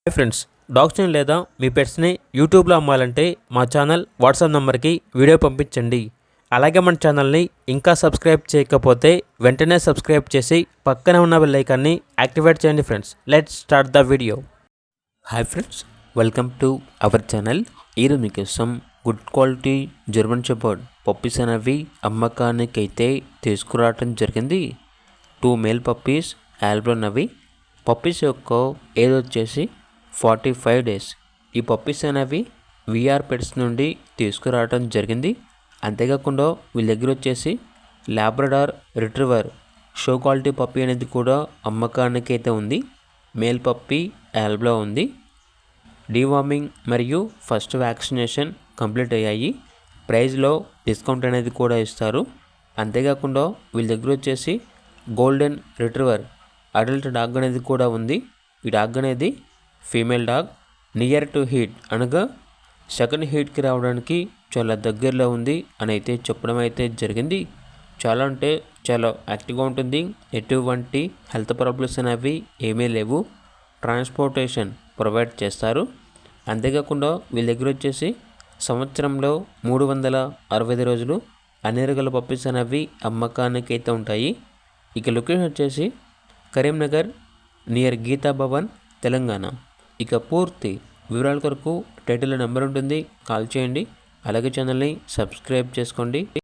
Hi friends, డాగ్స్ని లేదా మీ పెట్స్ని యూట్యూబ్లో అమ్మాలంటే మా ఛానల్ వాట్సాప్ నెంబర్కి వీడియో పంపించండి. అలాగే మన ఛానల్ని ఇంకా సబ్స్క్రైబ్ చేయకపోతే వెంటనే సబ్స్క్రైబ్ చేసి పక్కనే ఉన్న బెల్ ఐకాన్ని యాక్టివేట్ చేయండి. Friends, let's start the video. Hi friends, welcome to our channel. ఈరోజు మీకోసం good quality German shepherd puppies అనేవి అమ్మకానికైతే తీసుకురావడం జరిగింది. 2 మేల్ పప్పీస్ ఆల్బ్రోనవి. పప్పీస్ యొక్క ఏజ్ వచ్చేసి 45 డేస్. ఈ పప్పీస్ అనేవి విఆర్ పెట్స్ నుండి తీసుకురావడం జరిగింది. అంతేకాకుండా వీళ్ళ దగ్గర వచ్చేసి Labrador retriever show quality puppy అనేది కూడా అమ్మకానికి అయితే ఉంది. మేల్ పప్పీ ఆల్బ్రో ఉంది. డీవార్మింగ్ మరియు ఫస్ట్ వ్యాక్సినేషన్ కంప్లీట్ అయ్యాయి. ప్రైస్లో డిస్కౌంట్ అనేది కూడా ఇస్తారు. అంతేకాకుండా వీళ్ళ దగ్గర వచ్చేసి గోల్డెన్ రిట్రీవర్ అడల్ట్ డాగ్ అనేది కూడా ఉంది. ఈ డాగ్ అనేది female dog. Near to heat అనగా సెకండ్ హీట్కి రావడానికి చాలా దగ్గరలో ఉంది అని అయితే చెప్పడం అయితే జరిగింది. చాలా అంటే చాలా యాక్టివ్గా ఉంటుంది. ఎటువంటి హెల్త్ ప్రాబ్లమ్స్ అనేవి ఏమీ లేవు. ట్రాన్స్పోర్టేషన్ ప్రొవైడ్ చేస్తారు. అంతేకాకుండా వీళ్ళ దగ్గర వచ్చేసి సంవత్సరంలో 365 రోజులు అన్ని రకాల పప్పీస్ అనేవి అమ్మకానికి అయితే ఉంటాయి. ఇక లొకేషన్ వచ్చేసి కరీంనగర్ నియర్ గీతా భవన్, తెలంగాణ. ఇక పూర్తి వివరాల కొరకు టైటిల్లో నెంబర్ ఉంటుంది, కాల్ చేయండి. అలాగే ఛానల్ని సబ్స్క్రైబ్ చేసుకోండి.